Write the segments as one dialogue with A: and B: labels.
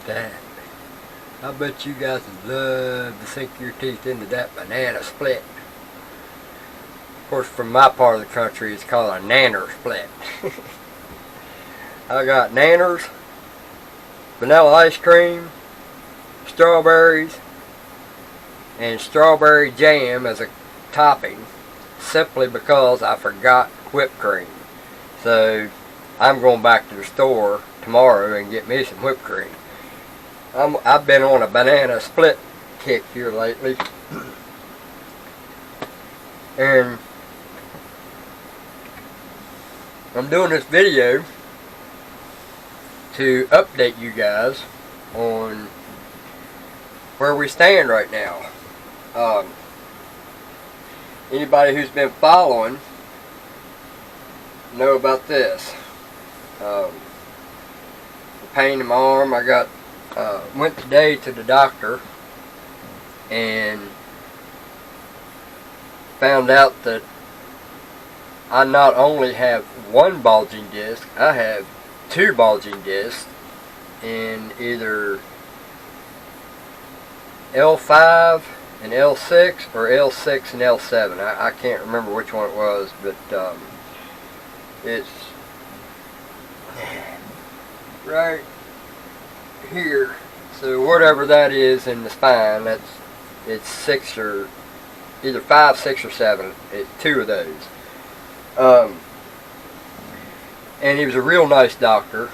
A: that. I bet you guys would love to sink your teeth into that banana split. Of course, from my part of the country, it's called a nanner split. I got nanners, vanilla ice cream, strawberries, and strawberry jam as a topping, simply because I forgot whipped cream. So I'm going back to the store tomorrow and get me some whipped cream. I've been on a banana split kick here lately, and I'm doing this video to update you guys on where we stand right now. Anybody who's been following know about this. The pain in my arm. I got went today to the doctor and found out that I not only have one bulging disc, I have two bulging discs in either L5 and L6 or L6 and L7. I can't remember which one it was, but it's right here. So whatever that is in the spine, it's 6 or either 5, 6, or 7. It's 2 of those. And he was a real nice doctor,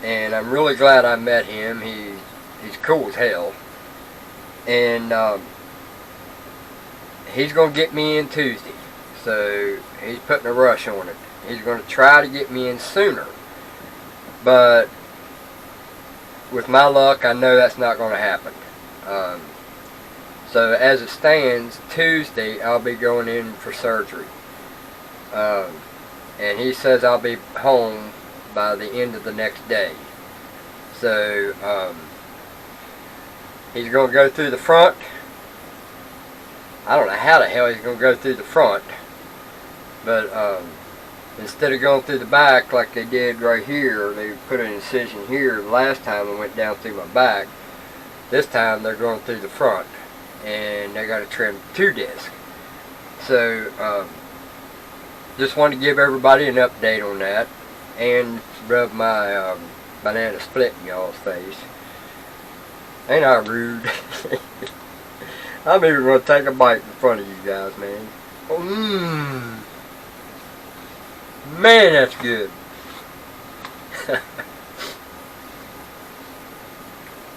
A: and I'm really glad I met him. He's cool as hell, and he's going to get me in Tuesday. So he's putting a rush on it. He's going to try to get me in sooner, but with my luck, I know that's not going to happen. So as it stands, Tuesday I'll be going in for surgery. And he says I'll be home by the end of the next day. So he's going to go through the front. I don't know how the hell he's going to go through the front, but instead of going through the back like they did right here, they put an incision here the last time and went down through my back. This time they're going through the front, and they got to trim 2 discs. So just wanted to give everybody an update on that, and rub my banana split in y'all's face. Ain't I rude? I'm even going to take a bite in front of you guys, man. Man, that's good.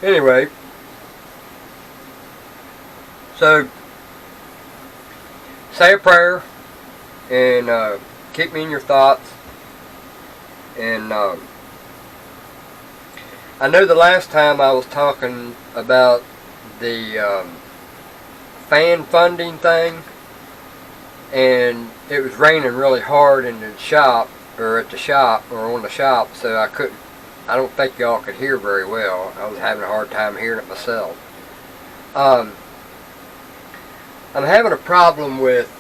A: Anyway, so say a prayer and keep me in your thoughts. And I know the last time I was talking about the fan funding thing, and it was raining really hard in the shop, or at the shop, or on the shop, so I don't think y'all could hear very well. I was having a hard time hearing it myself. I'm having a problem with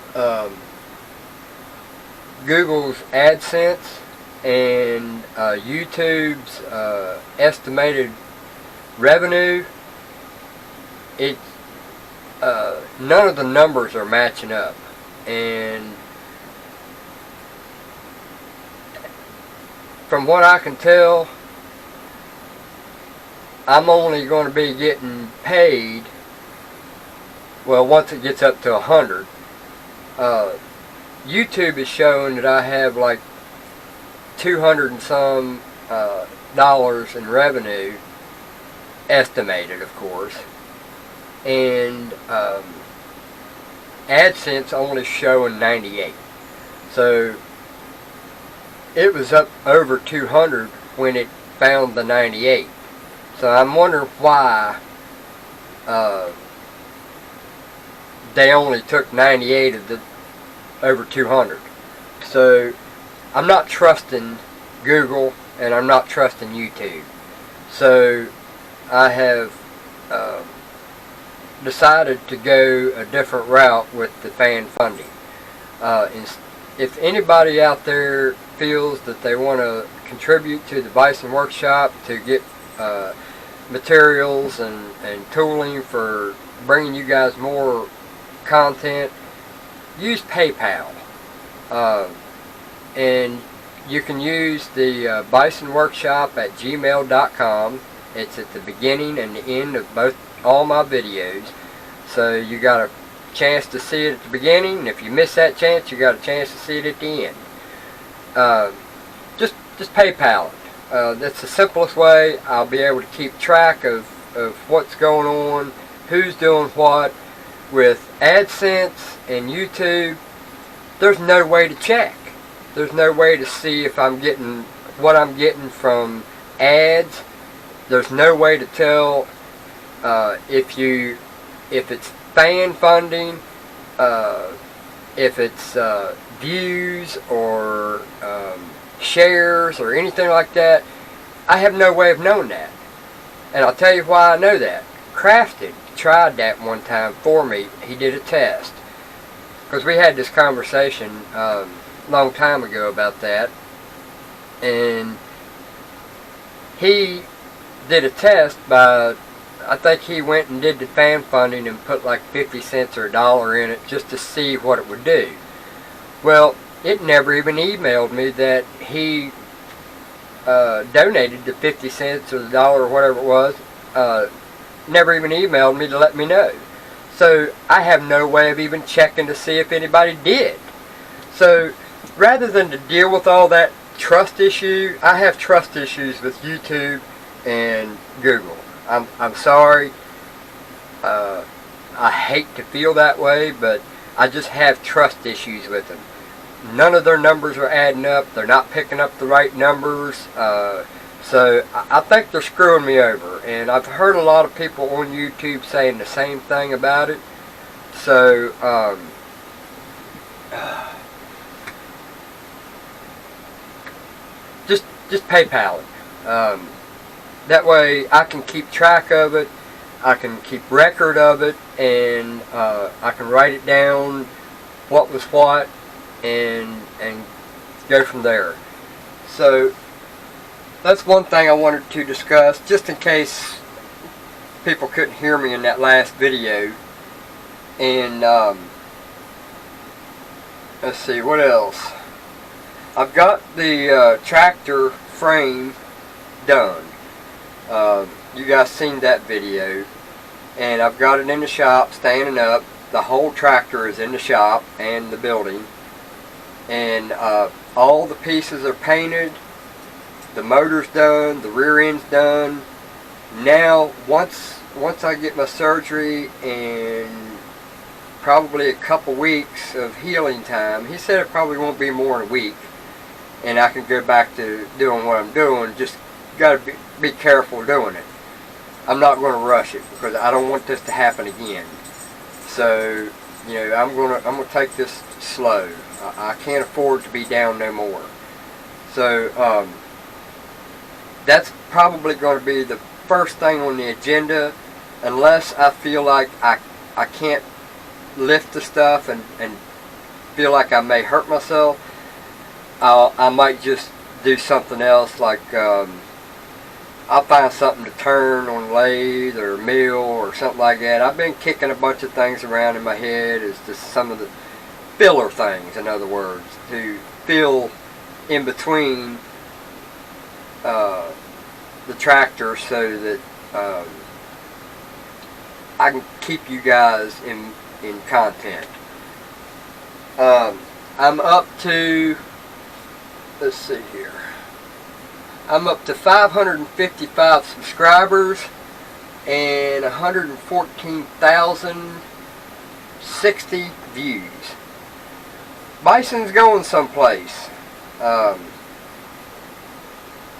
A: Google's AdSense and YouTube's estimated revenue. None of the numbers are matching up, and from what I can tell, I'm only going to be getting paid, well, once it gets up to 100. YouTube is showing that I have like 200 and some dollars in revenue, estimated, of course, and AdSense only showing 98. So it was up over 200 when it found the 98. So I'm wondering why they only took 98 of the over 200. So I'm not trusting Google, and I'm not trusting YouTube. So I have decided to go a different route with the fan funding. If anybody out there feels that they want to contribute to the Bison Workshop to get materials and tooling for bringing you guys more content, use PayPal. And you can use the Bison Workshop at gmail.com. It's at the beginning and the end of all my videos. So you got a chance to see it at the beginning, and if you miss that chance, you got a chance to see it at the end. Just PayPal it. That's the simplest way. I'll be able to keep track of what's going on, who's doing what. With AdSense and YouTube, there's no way to check. There's no way to see if I'm getting what I'm getting from ads. There's no way to tell if it's fan funding, if it's views or shares or anything like that. I have no way of knowing that. And I'll tell you why I know that. Crafted tried that one time for me. He did a test. Because we had this conversation a long time ago about that. And he did a test by, I think he went and did the fan funding and put like 50 cents or $1 in it just to see what it would do. Well, it never even emailed me that he donated the 50 cents or the $1 or whatever it was. Never even emailed me to let me know. So I have no way of even checking to see if anybody did. So rather than to deal with all that trust issue, I have trust issues with YouTube and Google. I'm sorry. I hate to feel that way, but I just have trust issues with them. None of their numbers are adding up. They're not picking up the right numbers. So I think they're screwing me over. And I've heard a lot of people on YouTube saying the same thing about it. So just PayPal it. That way I can keep track of it. I can keep record of it, and I can write it down, what was what, and go from there. So that's one thing I wanted to discuss, just in case people couldn't hear me in that last video. And let's see, what else? I've got the tractor frame done. You guys seen that video. And I've got it in the shop, standing up. The whole tractor is in the shop and the building. And all the pieces are painted. The motor's done, the rear end's done. Now, once I get my surgery and probably a couple weeks of healing time, he said it probably won't be more than a week, and I can go back to doing what I'm doing. Just got to be careful doing it. I'm not going to rush it because I don't want this to happen again. So, you know, I'm gonna take this slow. I can't afford to be down no more. So, that's probably going to be the first thing on the agenda, unless I feel like I can't lift the stuff and feel like I may hurt myself. I might just do something else, like I'll find something to turn on lathe or mill or something like that. I've been kicking a bunch of things around in my head as just some of the filler things, in other words, to fill in between the tractor so that I can keep you guys in content. I'm up to, let's see here, I'm up to 555 subscribers and 114,060 views. Bison's going someplace.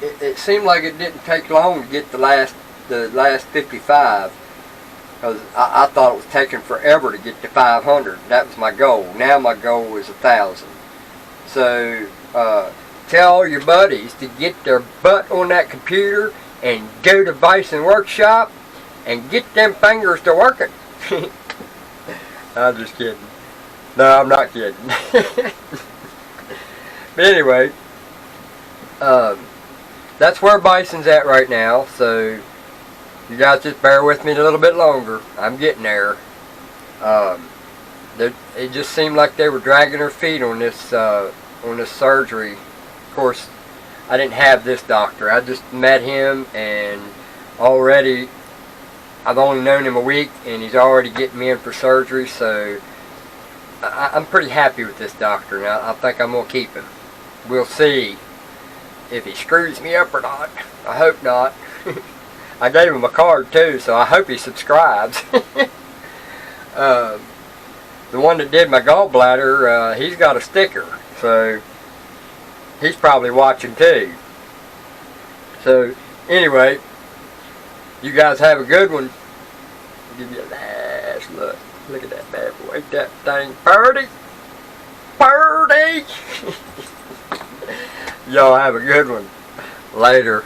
A: It seemed like it didn't take long to get the last 55, because I thought it was taking forever to get to 500. That was my goal. Now my goal is 1,000. So tell all your buddies to get their butt on that computer and go to Bison Workshop and get them fingers to working. I'm just kidding. No, I'm not kidding. But anyway, that's where Bison's at right now. So You guys just bear with me a little bit longer. I'm getting there. It just seemed like they were dragging their feet on this surgery. Of course, I didn't have this doctor. I just met him, and already I've only known him a week, and he's already getting me in for surgery. So I'm pretty happy with this doctor, and I think I'm gonna keep him. We'll see if he screws me up or not. I hope not. I gave him a card too, so I hope he subscribes. The one that did my gallbladder, he's got a sticker, so he's probably watching too. So anyway, you guys have a good one. I'll give you a last look. Look at that bad boy. Ain't that thing purty? Purty! Y'all have a good one. Later.